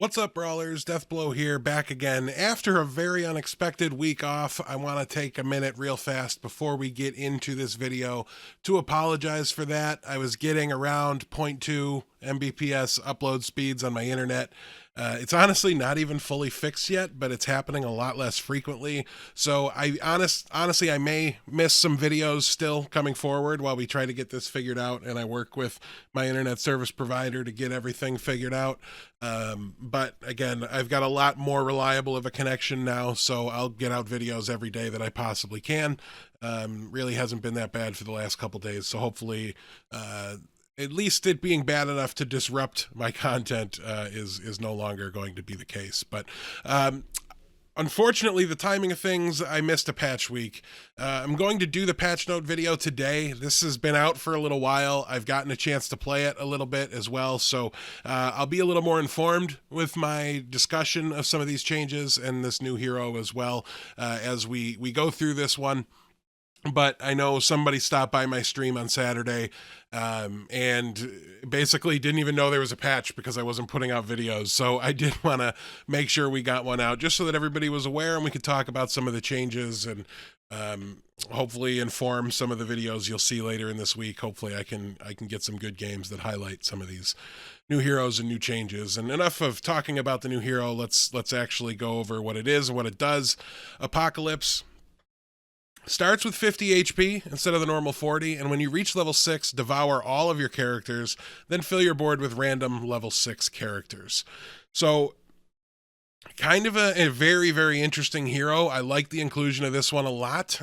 What's up, Brawlers? Deathblow here, back again. After a very unexpected week off, I want to take a minute real fast before we get into this video to apologize for that. I was getting around zero point 0.2 Mbps upload speeds on my internet. It's honestly not even fully fixed yet, but it's happening a lot less frequently. So honestly, I may miss some videos still coming forward while we try to get this figured out, and I work with my internet service provider to get everything figured out. But again, I've got a lot more reliable of a connection now, so I'll get out videos every day that I possibly can. Really hasn't been that bad for the last couple days, so hopefully at least it being bad enough to disrupt my content is no longer going to be the case. But unfortunately, the timing of things, I missed a patch week. I'm going to do the patch note video today. This has been out for a little while. I've gotten a chance to play it a little bit as well, so I'll be a little more informed with my discussion of some of these changes and this new hero as well as we go through this one. But I know somebody stopped by my stream on Saturday and basically didn't even know there was a patch because I wasn't putting out videos. So I did want to make sure we got one out just so that everybody was aware and we could talk about some of the changes and hopefully inform some of the videos you'll see later in this week. Hopefully I can get some good games that highlight some of these new heroes and new changes. And enough of talking about the new hero. Let's actually go over what it is and what it does. Apocalypse starts with 50 HP instead of the normal 40, and when you reach level 6, devour all of your characters, then fill your board with random level 6 characters. So, kind of a very, very interesting hero. I like the inclusion of this one a lot.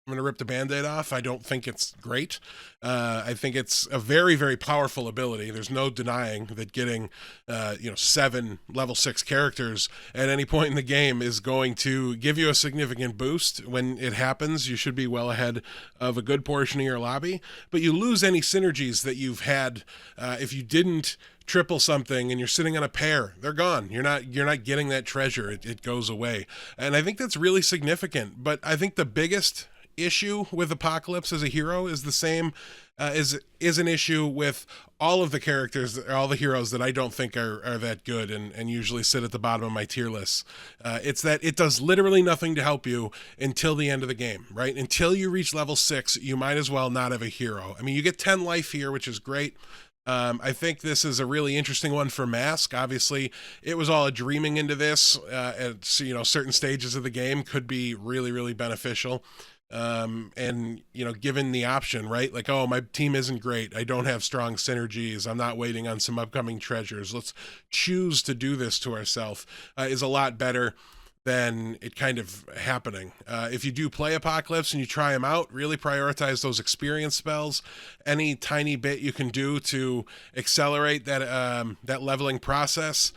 I'm going to rip the Band-Aid off. I don't think it's great. I think it's a very, very powerful ability. There's no denying that getting, 7 level 6 characters at any point in the game is going to give you a significant boost. When it happens, you should be well ahead of a good portion of your lobby, but you lose any synergies that you've had if you didn't triple something and you're sitting on a pair. They're gone. You're not getting that treasure. It goes away. And I think that's really significant. But I think the biggest issue with Apocalypse as a hero is the same is an issue with all of the characters, all the heroes that I don't think are that good and usually sit at the bottom of my tier lists. It's that it does literally nothing to help you until the end of the game, right? Until you reach level 6, you might as well not have a hero. I mean, you get 10 life here, which is great. I think this is a really interesting one for Mask. Obviously, it was all a dreaming into this at certain stages of the game could be really, really beneficial. And given the option, right? Like, oh, my team isn't great. I don't have strong synergies. I'm not waiting on some upcoming treasures. Let's choose to do this to ourselves is a lot better than it kind of happening. If you do play Apocalypse and you try them out, really prioritize those experience spells. Any tiny bit you can do to accelerate that leveling process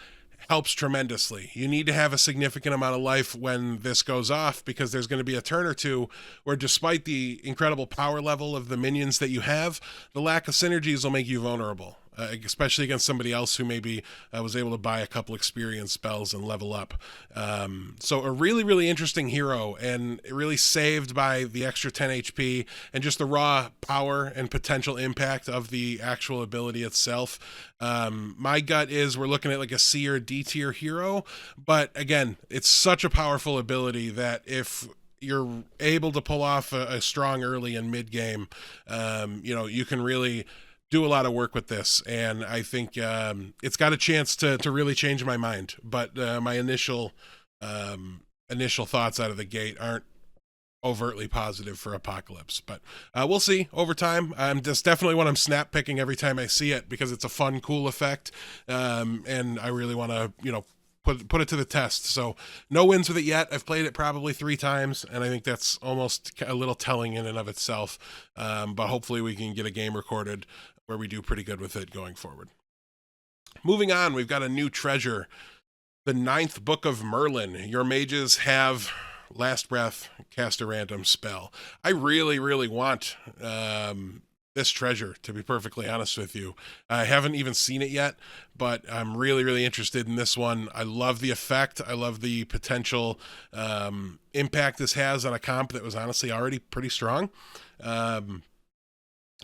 helps tremendously. You need to have a significant amount of life when this goes off because there's going to be a turn or two where despite the incredible power level of the minions that you have, the lack of synergies will make you vulnerable. Especially against somebody else who maybe was able to buy a couple experience spells and level up. So a really, really interesting hero and really saved by the extra 10 HP and just the raw power and potential impact of the actual ability itself. My gut is we're looking at like a C or D tier hero, but again, it's such a powerful ability that if you're able to pull off a strong early and mid game, you can really do a lot of work with this, and I think it's got a chance to really change my mind. But my initial thoughts out of the gate aren't overtly positive for Apocalypse, but we'll see over time. That's definitely what I'm snap picking every time I see it because it's a fun, cool effect, and I really want to, put it to the test. So no wins with it yet. I've played it probably 3 times, and I think that's almost a little telling in and of itself. But hopefully we can get a game recorded where we do pretty good with it going forward. Moving on, we've got a new treasure, the 9th Book of Merlin. Your mages have Last Breath, cast a random spell. I really, really want this treasure, to be perfectly honest with you. I haven't even seen it yet, but I'm really, really interested in this one. I love the effect. I love the potential impact this has on a comp that was honestly already pretty strong.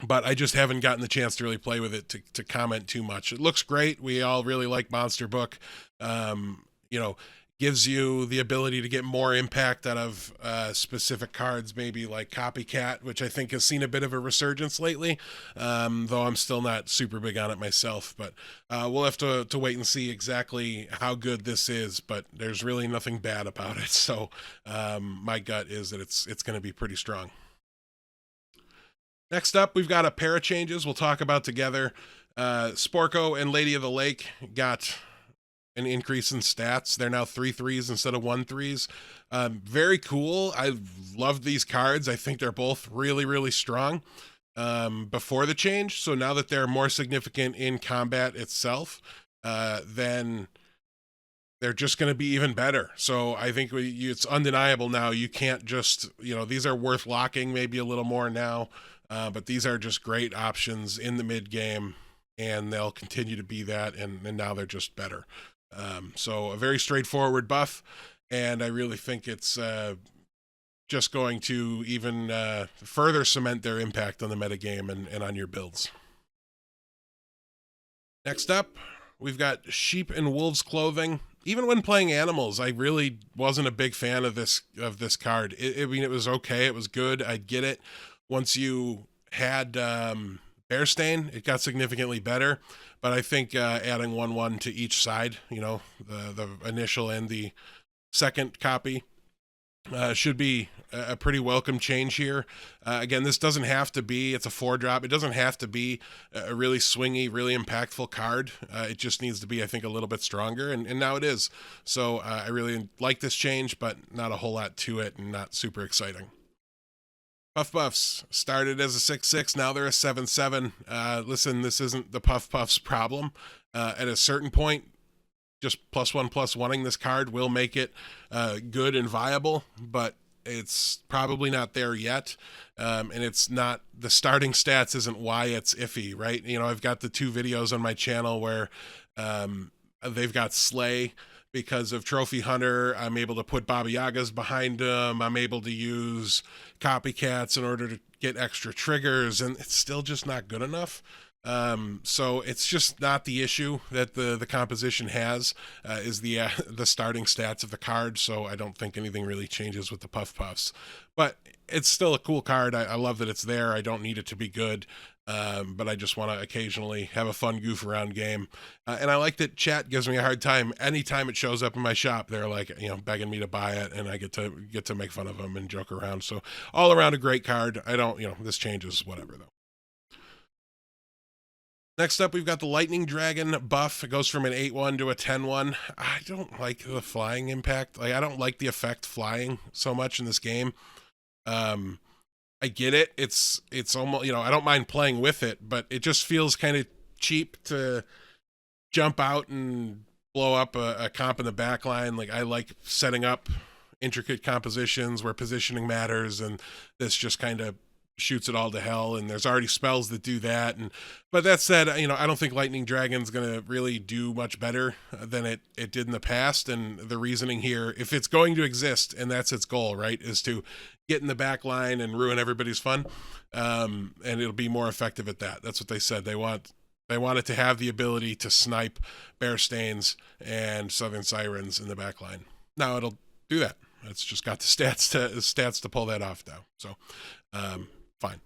but I just haven't gotten the chance to really play with it to comment too much. It looks great. We all really like Monster Book. You know, gives you the ability to get more impact out of specific cards, maybe like Copycat, which I think has seen a bit of a resurgence lately, though I'm still not super big on it myself. But we'll have to wait and see exactly how good this is, but there's really nothing bad about it. So my gut is that it's going to be pretty strong. Next up, we've got a pair of changes we'll talk about together. Sporco and Lady of the Lake got an increase in stats. They're now 3/3s instead of 1/3s. Very cool. I love these cards. I think they're both really, really strong before the change. So now that they're more significant in combat itself, then they're just going to be even better. So I think it's undeniable now. You can't just, these are worth locking maybe a little more now. But these are just great options in the mid game, and they'll continue to be that. And now they're just better. So a very straightforward buff, and I really think it's just going to even further cement their impact on the metagame and on your builds. Next up, we've got Sheep and Wolves Clothing. Even when playing animals, I really wasn't a big fan of this card. I mean, it was okay. It was good. I get it. Once you had Bearstain, it got significantly better. But I think adding 1/1 to each side, the initial and the second copy, should be a pretty welcome change here. Again, this doesn't have to be, it's a 4-drop. It doesn't have to be a really swingy, really impactful card. It just needs to be, I think, a little bit stronger, and now it is. So I really like this change, but not a whole lot to it and not super exciting. Puff Puffs started as a 6/6, now they're a 7/7. Listen, this isn't the Puff Puffs problem. At a certain point, just +1/+1ing this card will make it good and viable, but it's probably not there yet. And it's not, the starting stats isn't why it's iffy, right? I've got the 2 videos on my channel where they've got Slay. Because of Trophy Hunter, I'm able to put Baba Yagas behind them. I'm able to use Copycats in order to get extra triggers, and it's still just not good enough. So it's just not the issue that the composition has, is the starting stats of the card. So I don't think anything really changes with the Puff Puffs. But it's still a cool card. I love that it's there. I don't need it to be good. But I just want to occasionally have a fun goof around game. And I like that chat gives me a hard time. Anytime it shows up in my shop, they're like, begging me to buy it, and I get to make fun of them and joke around. So all around a great card. I don't, this changes, whatever though. Next up, we've got the Lightning Dragon buff. It goes from an 8/1 to a 10/1. I don't like the flying impact. I don't like the effect flying so much in this game. I get it. It's almost, I don't mind playing with it, but it just feels kind of cheap to jump out and blow up a comp in the back line. Like, I like setting up intricate compositions where positioning matters, and this just kind of shoots it all to hell, and there's already spells that do that. But that said, I don't think Lightning Dragon's gonna really do much better than it did in the past. And the reasoning here, if it's going to exist, and that's its goal, right, is to get in the back line and ruin everybody's fun, and it'll be more effective at that. That's what they said. They want it to have the ability to snipe Bearstains and Southern Sirens in the back line. Now it'll do that. It's just got the stats to pull that off now. So fine.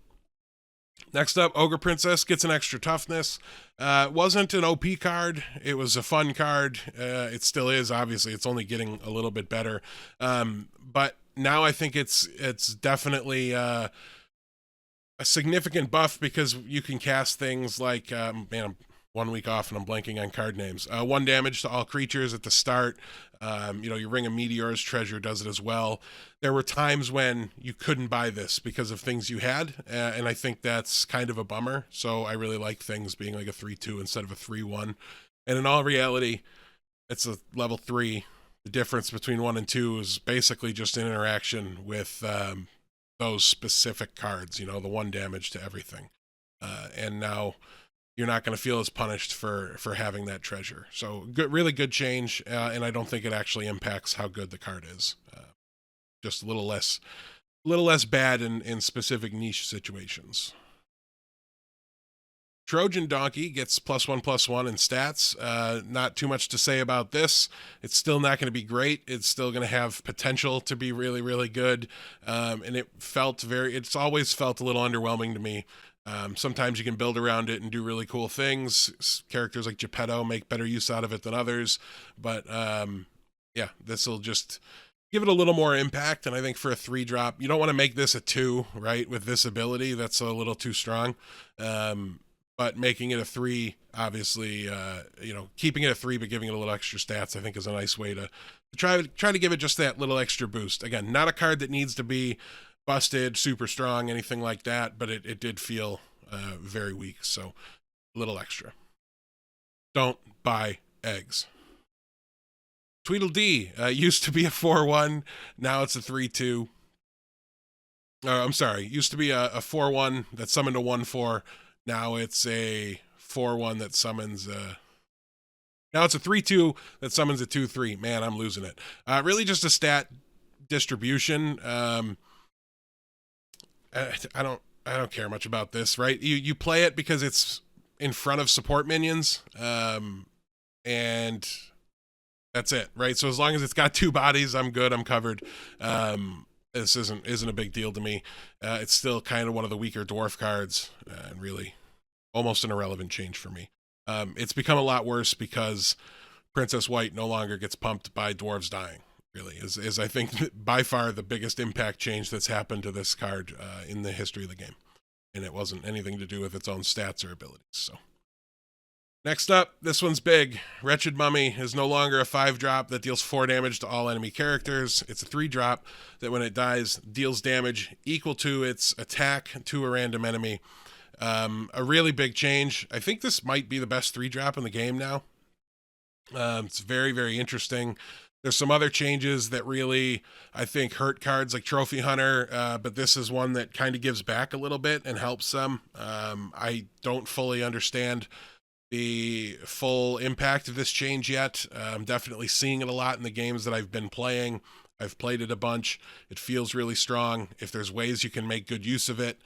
Next up, Ogre Princess gets an extra toughness. Wasn't an OP card. It was a fun card. It still is, obviously. It's only getting a little bit better. But now I think it's definitely a significant buff, because you can cast things like, man, I'm 1 week off and I'm blanking on card names. 1 damage to all creatures at the start. Your Ring of Meteors treasure does it as well. There were times when you couldn't buy this because of things you had, and I think that's kind of a bummer. So I really like things being like a 3/2 instead of a 3/1. And in all reality, it's a level 3. The difference between 1 and 2 is basically just an interaction with those specific cards, the 1 damage to everything. And now you're not going to feel as punished for having that treasure. So good, really good change, and I don't think it actually impacts how good the card is. Just a little less bad in specific niche situations. Trojan Donkey gets +1/+1 in stats. Not too much to say about this. It's still not going to be great. It's still going to have potential to be really, really good. And it's always felt a little underwhelming to me. Sometimes you can build around it and do really cool things. Characters like Gepetto make better use out of it than others. But yeah, this will just give it a little more impact. And I think for a 3-drop, you don't want to make this a 2, right? With this ability, that's a little too strong. But making it a 3, obviously, keeping it a 3 but giving it a little extra stats, I think is a nice way to try to give it just that little extra boost. Again, not a card that needs to be busted, super strong, anything like that, but it did feel very weak, so a little extra. Don't buy eggs. Tweedledee used to be a 4/1, now it's a 3/2. I'm sorry, used to be a 4/1 that summoned a 1/4. Now it's a 4/1 that summons now it's a 3/2 that summons a 2/3. Man, I'm losing it. Really just a stat distribution. I don't care much about this, right? You play it because it's in front of support minions, and that's it, right? So as long as it's got 2 bodies, I'm good. I'm covered. This isn't a big deal to me. It's still kind of one of the weaker dwarf cards, and really almost an irrelevant change for me. It's become a lot worse because Princess White no longer gets pumped by dwarves dying. Really is I think by far the biggest impact change that's happened to this card in the history of the game, and it wasn't anything to do with its own stats or abilities. So next up, this one's big. Wretched Mummy is no longer a 5-drop that deals 4 damage to all enemy characters. It's a 3-drop that when it dies, deals damage equal to its attack to a random enemy. A really big change. I think this might be the best 3-drop in the game now. It's very, very interesting. There's some other changes that really, I think, hurt cards like Trophy Hunter, but this is one that kind of gives back a little bit and helps them. I don't fully understand the full impact of this change yet. I'm definitely seeing it a lot in the games that I've been playing. I've played it a bunch. It feels really strong. If there's ways you can make good use of it,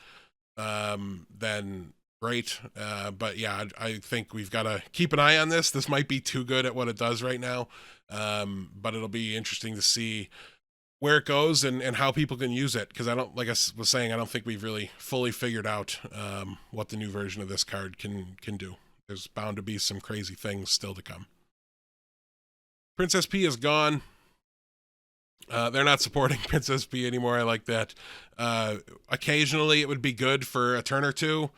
then great. But yeah, I think we've got to keep an eye on this. This might be too good at what it does right now. But it'll be interesting to see where it goes and how people can use it. Because like I was saying, I don't think we've really fully figured out what the new version of this card can do. There's bound to be some crazy things still to come. Princess P is gone. They're not supporting Princess P anymore. I like that. Occasionally it would be good for a turn or two,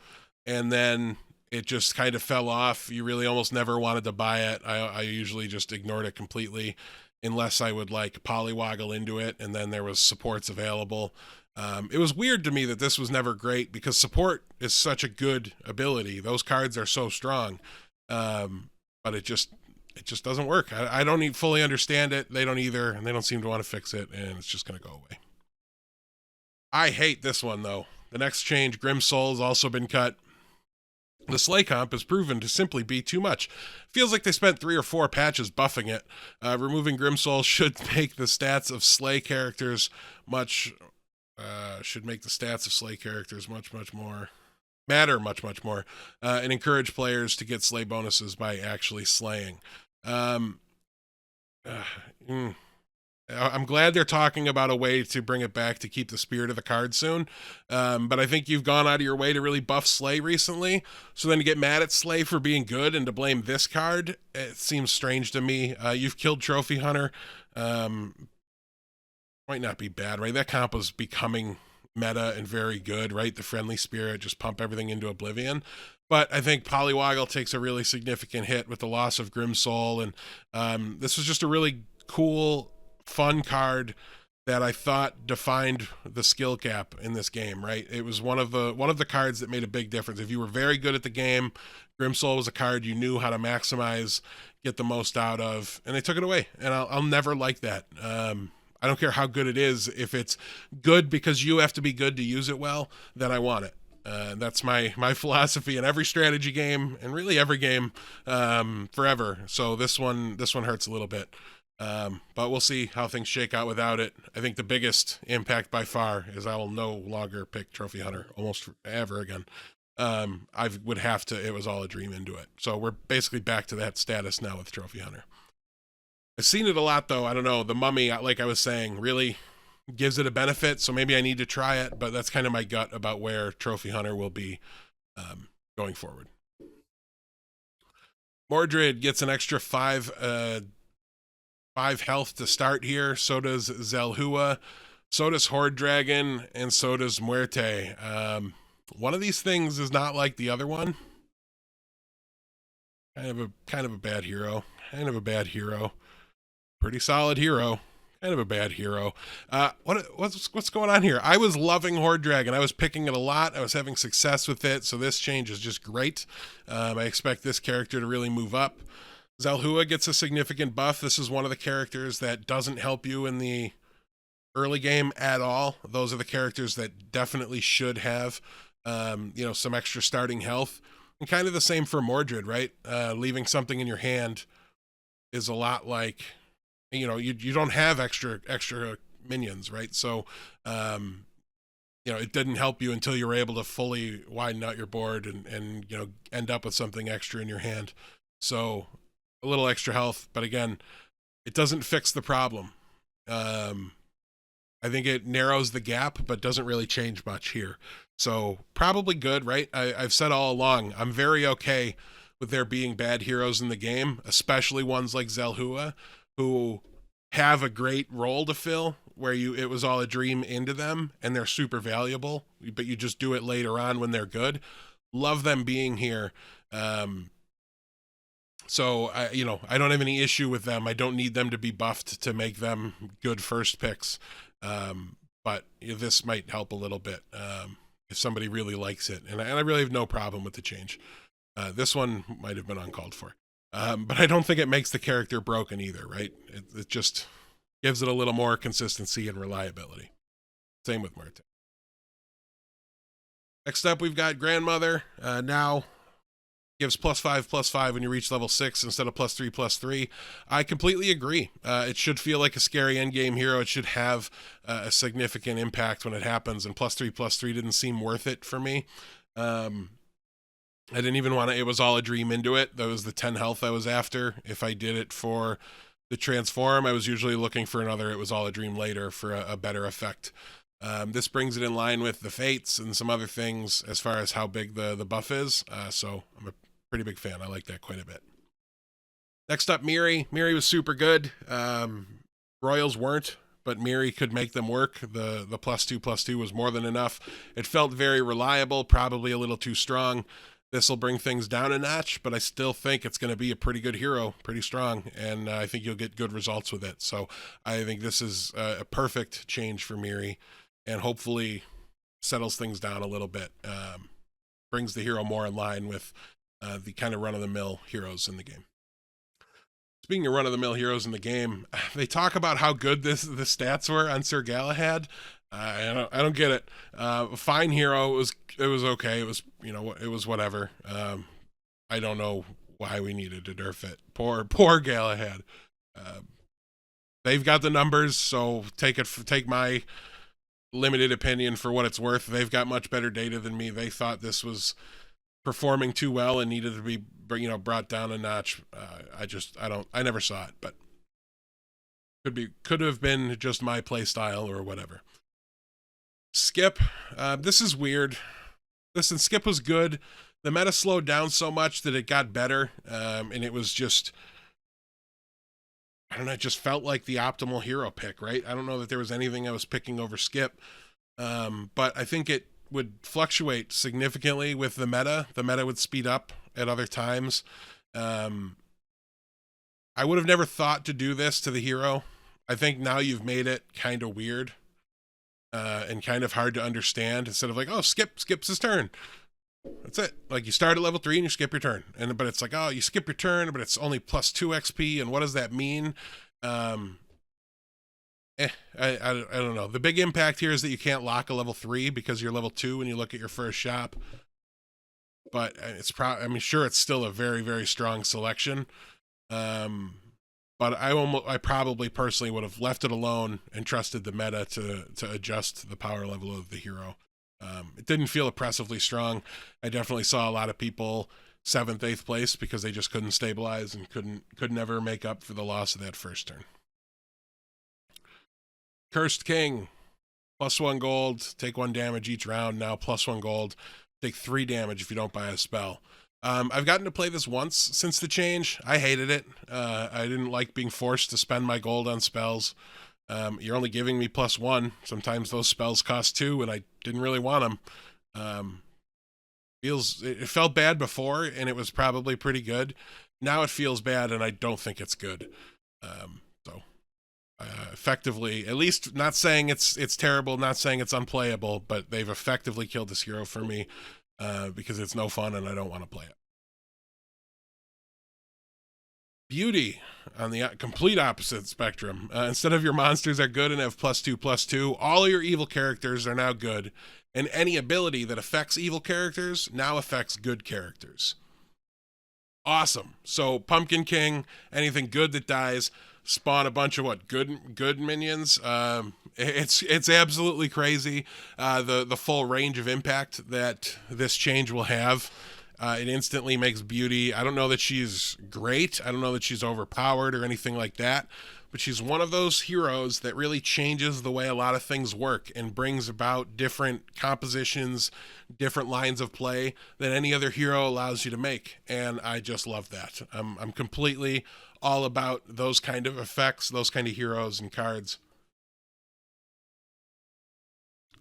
and then it just kind of fell off. You really almost never wanted to buy it. I usually just ignored it completely unless I would like polywoggle into it and then there was supports available. It was weird to me that this was never great because support is such a good ability. Those cards are so strong. But it just doesn't work. I don't fully understand it. They don't either, and they don't seem to want to fix it, and it's just going to go away. I hate this one, though. The next change, Grim Soul, has also been cut. The Slay comp has proven to simply be too much. Feels like they spent 3 or 4 patches buffing it. Removing Grim Soul should make the stats of Slay characters much more matter much more, and encourage players to get slay bonuses by actually slaying. I'm glad they're talking about a way to bring it back to keep the spirit of the card soon, but I think you've gone out of your way to really buff Slay recently, so then to get mad at Slay for being good and to blame this card, it seems strange to me. You've killed Trophy Hunter. Might not be bad, right? That comp was becoming meta and very good, right? The friendly spirit, just pump everything into oblivion. But I think Polywoggle takes a really significant hit with the loss of Grim Soul, and this was just a really cool, fun card that I thought defined the skill gap in this game, right? It was one of the cards that made a big difference. If you were very good at the game, Grim Soul was a card you knew how to maximize, get the most out of, and they took it away. And I'll never like that. I don't care how good it is. If it's good because you have to be good to use it well, then I want it. That's my philosophy in every strategy game and really every game forever. So this one hurts a little bit. But we'll see how things shake out without it. I think the biggest impact by far is I will no longer pick Trophy Hunter almost ever again. I would have to, it was all a dream into it. So we're basically back to that status now with Trophy Hunter. I've seen it a lot though. I don't know. The Mummy, like I was saying, really gives it a benefit. So maybe I need to try it, but that's kind of my gut about where Trophy Hunter will be going forward. Mordred gets an extra 5 health to start here. So does Zelhua. So does Horde Dragon, and so does Muerte. One of these things is not like the other one. Kind of a bad hero. Kind of a bad hero. Pretty solid hero. Kind of a bad hero. What's going on here? I was loving Horde Dragon. I was picking it a lot. I was having success with it. So this change is just great. I expect this character to really move up. Zelhua gets a significant buff. This is one of the characters that doesn't help you in the early game at all. Those are the characters that definitely should have, some extra starting health. And kind of the same for Mordred, right? Leaving something in your hand is a lot like, you don't have extra minions, right? So, it didn't help you until you were able to fully widen out your board and end up with something extra in your hand. So a little extra health, but again, it doesn't fix the problem. I think it narrows the gap, but doesn't really change much here. So probably good, right? I've said all along, I'm very okay with there being bad heroes in the game, especially ones like Zelhua, who have a great role to fill, where it was all a dream into them, and they're super valuable, but you just do it later on when they're good. Love them being here. So I don't have any issue with them. I don't need them to be buffed to make them good first picks. But this might help a little bit if somebody really likes it. And I really have no problem with the change. This one might have been uncalled for. But I don't think it makes the character broken either, right? It just gives it a little more consistency and reliability. Same with Marte. Next up, we've got Grandmother. Now gives +5/+5 when you reach level 6 instead of +3/+3. I completely agree. It should feel like a scary endgame hero. It should have a significant impact when it happens, and +3/+3 didn't seem worth it for me. I didn't even want to, it was all a dream into it. That was the 10 health I was after. If I did it for the transform, I was usually looking for another it was all a dream later for a better effect. This brings it in line with the Fates and some other things as far as how big the buff is. So I'm a pretty big fan. I like that quite a bit. Next up, Miri. Miri was super good. Royals weren't, but Miri could make them work. The +2/+2 was more than enough. It felt very reliable, probably a little too strong. This will bring things down a notch, but I still think it's going to be a pretty good hero, pretty strong, and I think you'll get good results with it. So I think this is a perfect change for Miri, and hopefully settles things down a little bit, brings the hero more in line with the kind of run-of-the-mill heroes in the game. Speaking of run-of-the-mill heroes in the game, they talk about how good the stats were on Sir Galahad. I don't get it. Fine hero. It was okay. It was it was whatever. I don't know why we needed to nerf it. Poor Galahad. They've got the numbers, so take my limited opinion for what it's worth. They've got much better data than me. They thought this was performing too well and needed to be brought down a notch. I never saw it, but could have been just my play style or whatever. Skip, this is weird. Listen, Skip was good. The meta slowed down so much that it got better, and it was just, I don't know, it just felt like the optimal hero pick, right? I don't know that there was anything I was picking over Skip, but I think it would fluctuate significantly with the meta. The meta would speed up at other times. I would have never thought to do this to the hero. I think now you've made it kind of weird. And kind of hard to understand, instead of like, oh, skips his turn. That's it. Like, you start at level 3 and you skip your turn. But it's like, oh, you skip your turn, but it's only +2 XP, and what does that mean? I don't know. The big impact here is that you can't lock a level 3 because you're level 2 when you look at your first shop. But it's sure it's still a very, very strong selection. But I probably personally would have left it alone and trusted the meta to adjust the power level of the hero. It didn't feel oppressively strong. I definitely saw a lot of people 7th, 8th place because they just couldn't stabilize and could never make up for the loss of that first turn. Cursed King, +1 gold, take 1 damage each round. Now +1 gold, take 3 damage if you don't buy a spell. I've gotten to play this once since the change. I hated it. I didn't like being forced to spend my gold on spells. You're only giving me +1. Sometimes those spells cost 2, and I didn't really want them. It felt bad before, and it was probably pretty good. Now it feels bad, and I don't think it's good. Effectively, at least not saying it's terrible, not saying it's unplayable, but they've effectively killed this hero for me because it's no fun, and I don't want to play it. Beauty on the complete opposite spectrum. Instead of your monsters are good and have +2/+2, all your evil characters are now good, and any ability that affects evil characters now affects good characters. Awesome. So Pumpkin King, anything good that dies, spawn a bunch of good minions. It's absolutely crazy. The full range of impact that this change will have. It instantly makes Beauty. I don't know that she's great. I don't know that she's overpowered or anything like that. But she's one of those heroes that really changes the way a lot of things work and brings about different compositions, different lines of play that any other hero allows you to make. And I just love that. I'm completely all about those kind of effects, those kind of heroes and cards.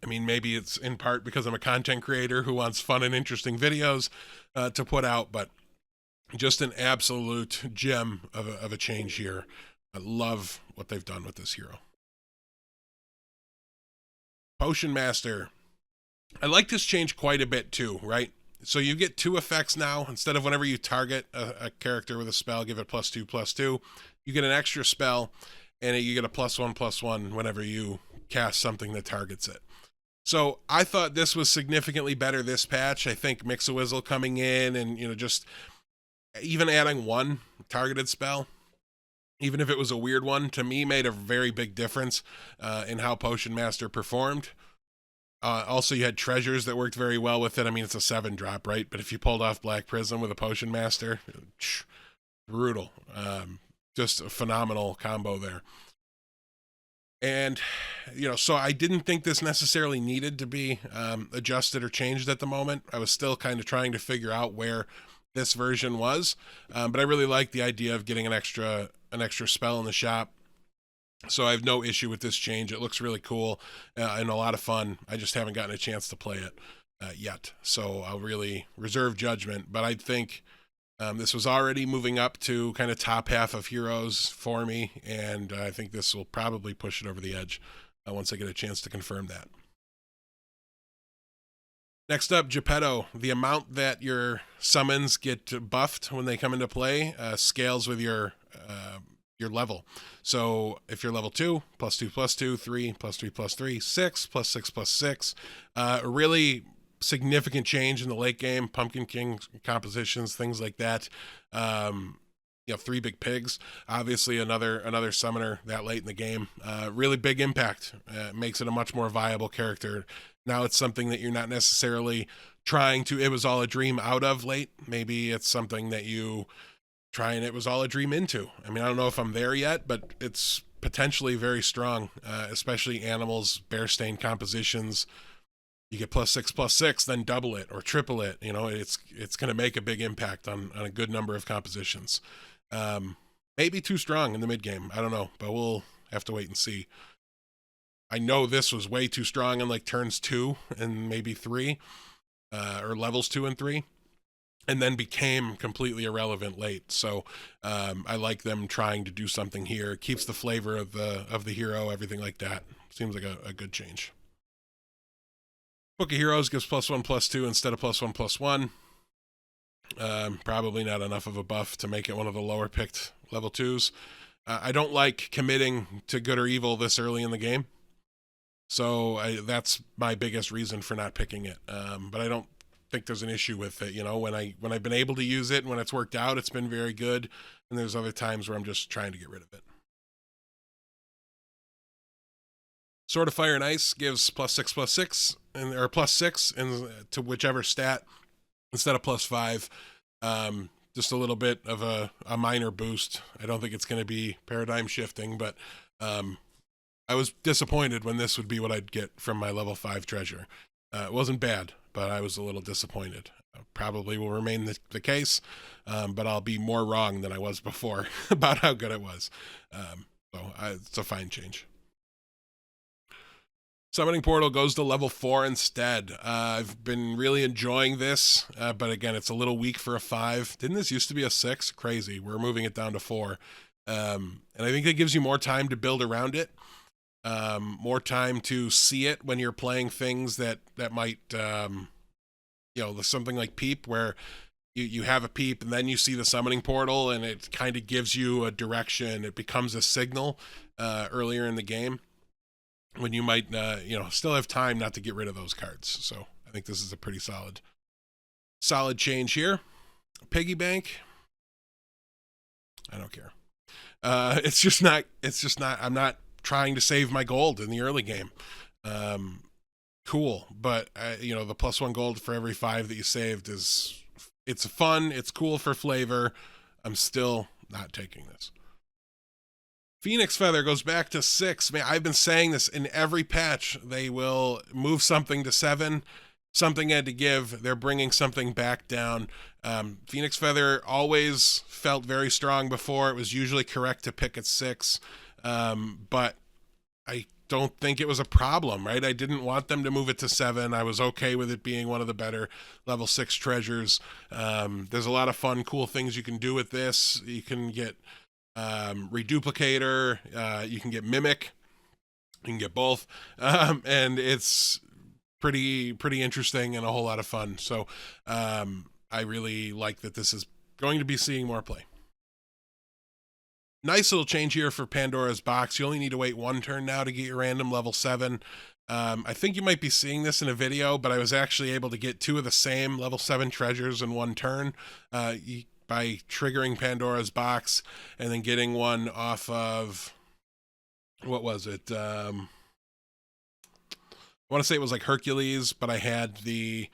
I mean, maybe it's in part because I'm a content creator who wants fun and interesting videos to put out, but just an absolute gem of a change here. I love what they've done with this hero. Potion Master. I like this change quite a bit too, right? So you get 2 effects now. Instead of whenever you target a character with a spell, give it +2/+2, you get an extra spell, and you get a +1/+1 whenever you cast something that targets it. So I thought this was significantly better this patch. I think Mix-a-Wizzle coming in and, just even adding 1 targeted spell, even if it was a weird one, to me made a very big difference in how Potion Master performed. Also, you had treasures that worked very well with it. I mean, it's a 7-drop, right? But if you pulled off Black Prism with a Potion Master, brutal. Just a phenomenal combo there. And, so I didn't think this necessarily needed to be adjusted or changed at the moment. I was still kind of trying to figure out where this version was. But I really like the idea of getting an extra spell in the shop. So I have no issue with this change. It looks really cool and a lot of fun. I just haven't gotten a chance to play it yet. So I'll really reserve judgment. But I think this was already moving up to kind of top half of heroes for me, and I think this will probably push it over the edge once I get a chance to confirm that. Next up, Gepetto. The amount that your summons get buffed when they come into play scales with your level. So if you're level 2, +2/+2, 3, +3/+3, 6, +6/+6, a really significant change in the late game. Pumpkin King compositions, things like that. 3 big pigs, obviously another summoner that late in the game. Really big impact. Makes it a much more viable character. Now it's something that you're not necessarily trying to it was all a dream out of late. Maybe it's something that you try and it was all a dream into. I mean, I don't know if I'm there yet, but it's potentially very strong, especially animals, bear stain compositions. You get +6/+6, then double it or triple it. It's going to make a big impact on a good number of compositions. Maybe too strong in the mid game. I don't know, but we'll have to wait and see. I know this was way too strong in like turns 2 and maybe 3, or levels 2 and 3, and then became completely irrelevant late. So I like them trying to do something here. It keeps the flavor of the hero, everything like that. Seems like a good change. Book of Heroes gives +1/+2 instead of +1/+1. Probably not enough of a buff to make it one of the lower picked level 2s. I don't like committing to good or evil this early in the game. So that's my biggest reason for not picking it. But I don't think there's an issue with it. When I've been able to use it and when it's worked out, it's been very good. And there's other times where I'm just trying to get rid of it. Sword of Fire and Ice gives +6/+6, or +6 to whichever stat instead of +5. Just a little bit of a minor boost. I don't think it's going to be paradigm shifting, but I was disappointed when this would be what I'd get from my level 5 treasure. It wasn't bad, but I was a little disappointed. Probably will remain the case, but I'll be more wrong than I was before about how good it was. It's a fine change. Summoning Portal goes to level 4 instead. I've been really enjoying this, but again, it's a little weak for a 5. Didn't this used to be a 6? Crazy. We're moving it down to 4. And I think it gives you more time to build around it. More time to see it when you're playing things that might, something like Peep, where you have a Peep and then you see the Summoning Portal and it kind of gives you a direction. It becomes a signal earlier in the game when you might, still have time not to get rid of those cards. So I think this is a pretty solid change here. Piggy Bank. I don't care. It's just not, I'm not trying to save my gold in the early game. Cool. But, the +1 gold for every 5 that you saved it's fun. It's cool for flavor. I'm still not taking this. Phoenix Feather goes back to 6. Man, I've been saying this in every patch. They will move something to 7. Something had to give. They're bringing something back down. Phoenix Feather always felt very strong before. It was usually correct to pick at 6. But I don't think it was a problem, right? I didn't want them to move it to 7. I was okay with it being one of the better level 6 treasures. There's a lot of fun, cool things you can do with this. You can get Reduplicator, you can get Mimic, you can get both, and it's pretty interesting and a whole lot of fun. So I really like that this is going to be seeing more play. Nice little change here for Pandora's Box. You only need to wait 1 turn now to get your random level 7. I think you might be seeing this in a video, but I was actually able to get 2 of the same level 7 treasures in 1 turn. By triggering Pandora's Box and then getting one off of, what was it? I want to say it was like Hercules, but I had the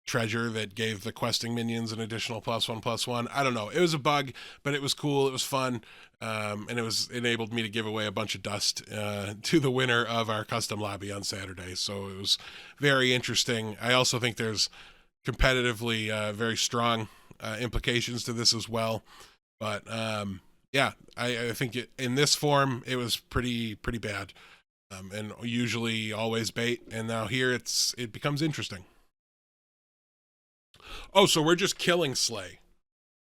treasure that gave the questing minions an additional +1/+1. I don't know. It was a bug, but it was cool. It was fun. And it enabled me to give away a bunch of dust to the winner of our custom lobby on Saturday. So it was very interesting. I also think there's competitively very strong implications to this as well, but I think in this form it was pretty bad, and usually always bait, and now here it becomes interesting. Oh, so we're just killing Slay.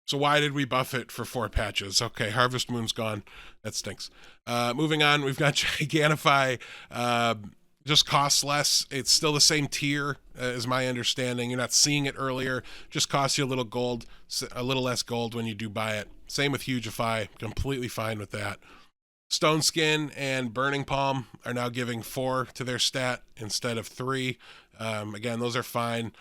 So why did we buff it for 4 patches? Okay, Harvest Moon's gone. That stinks. Moving on, we've got Gigantify. Just costs less. It's still the same tier, is my understanding. You're not seeing it earlier. Just costs you a little less gold when you do buy it. Same with Hugify. Completely fine with that. Stone Skin and Burning Palm are now giving 4 to their stat instead of 3. Again, those are fine.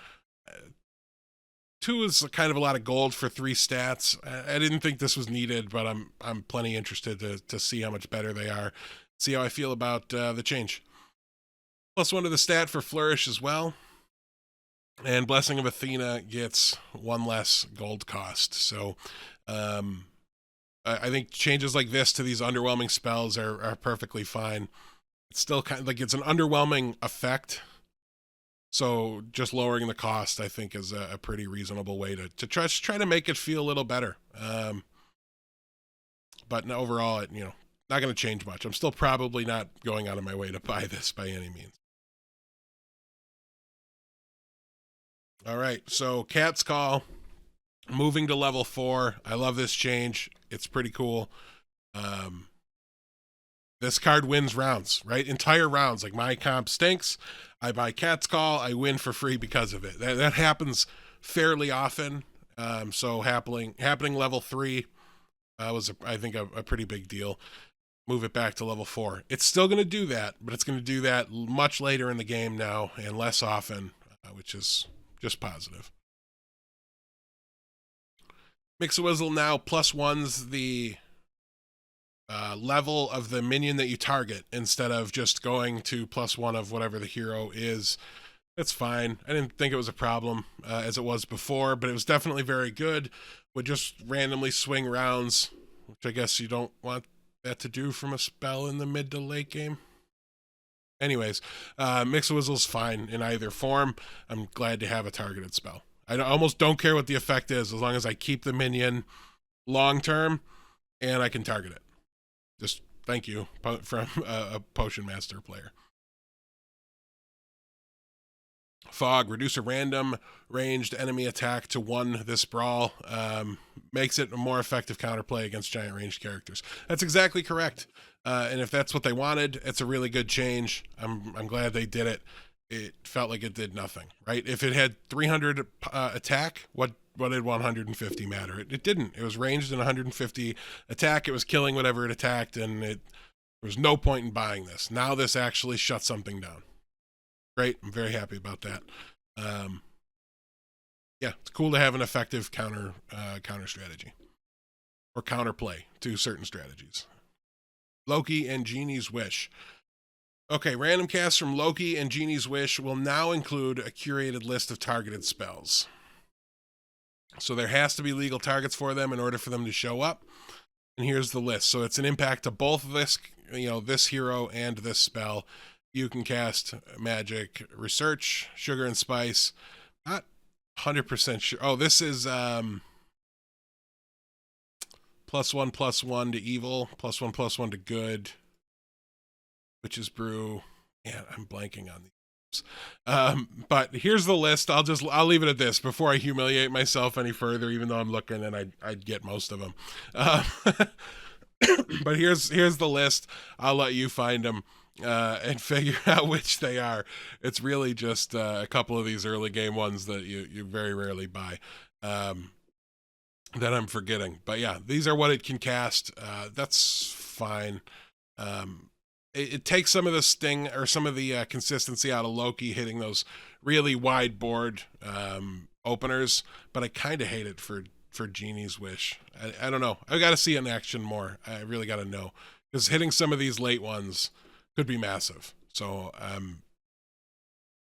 2 is kind of a lot of gold for 3 stats. I didn't think this was needed, but I'm plenty interested to see how much better they are. See how I feel about the change. +1 to the stat for Flourish as well. And Blessing of Athena gets 1 less gold cost. So I think changes like this to these underwhelming spells are perfectly fine. It's still kind of like it's an underwhelming effect. So just lowering the cost, I think, is a pretty reasonable way to try to make it feel a little better. But overall, not going to change much. I'm still probably not going out of my way to buy this by any means. All right, so Cat's Call, moving to level 4. I love this change. It's pretty cool. This card wins rounds, right? Entire rounds. Like, my comp stinks. I buy Cat's Call. I win for free because of it. That happens fairly often. So happening level 3 was, I think, a pretty big deal. Move it back to level 4. It's still going to do that, but it's going to do that much later in the game now and less often, which is just positive. Mix-a-Wizzle now +1's the level of the minion that you target instead of just going to +1 of whatever the hero is. It's fine. I didn't think it was a problem as it was before, but it was definitely very good. Would just randomly swing rounds, which I guess you don't want that to do from a spell in the mid to late game. Anyways, Mix-a-Wizzle's fine in either form. I'm glad to have a targeted spell. I almost don't care what the effect is as long as I keep the minion long term and I can target it. Just thank you from a Potion Master player. Fog, reduce a random ranged enemy attack to 1 this brawl. Makes it a more effective counterplay against giant ranged characters. That's exactly correct. And if that's what they wanted, it's a really good change. I'm glad they did it. It felt like it did nothing, right? If it had 300 attack, what did 150 matter? It didn't. It was ranged in 150 attack. It was killing whatever it attacked, and there was no point in buying this. Now this actually shuts something down. Great. I'm very happy about that. Yeah, it's cool to have an effective counter strategy or counterplay to certain strategies. Loki and Jeannie's Wish. Okay, random casts from Loki and Jeannie's Wish will now include a curated list of targeted spells. So there has to be legal targets for them in order for them to show up. And here's the list. So it's an impact to both this, this hero and this spell. You can cast Magic Research, Sugar and Spice. Not 100% sure. Oh, this is +1/+1 to evil, +1/+1 to good. Witch's Brew. Yeah, I'm blanking on these. But here's the list. I'll leave it at this before I humiliate myself any further, even though I'm looking and I'd get most of them. But here's the list. I'll let you find them and figure out which they are. It's really just a couple of these early game ones that you very rarely buy that I'm forgetting. But yeah, these are what it can cast. That's fine. It takes some of the sting or some of the consistency out of Loki hitting those really wide board openers, but I kind of hate it for Jeannie's Wish. I don't know. I got to see it in action more. I really got to know, because hitting some of these late ones could be massive. So I'm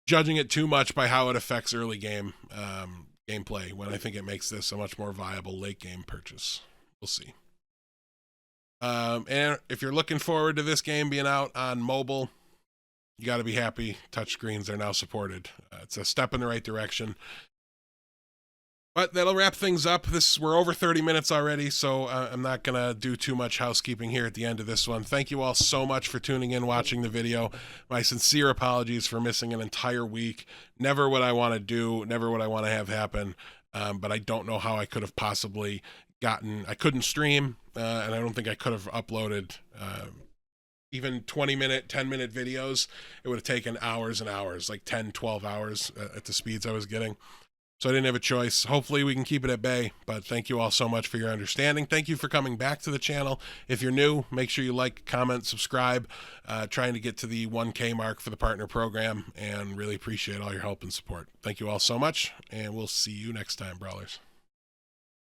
judging it too much by how it affects early game gameplay when I think it makes this a much more viable late game purchase. We'll see. And if you're looking forward to this game being out on mobile, you got to be happy. Touchscreens are now supported. It's a step in the right direction. But that'll wrap things up. We're over 30 minutes already, so I'm not going to do too much housekeeping here at the end of this one. Thank you all so much for tuning in, watching the video. My sincere apologies for missing an entire week. Never what I want to do, never what I want to have happen, but I don't know how I could have possibly I couldn't stream, and I don't think I could have uploaded even 20-minute, 10-minute videos. It would have taken hours and hours, like 10, 12 hours at the speeds I was getting. So I didn't have a choice. Hopefully we can keep it at bay, but thank you all so much for your understanding. Thank you for coming back to the channel. If you're new, make sure you like, comment, subscribe. Trying to get to the 1K mark for the partner program, and really appreciate all your help and support. Thank you all so much, and we'll see you next time, Brawlers.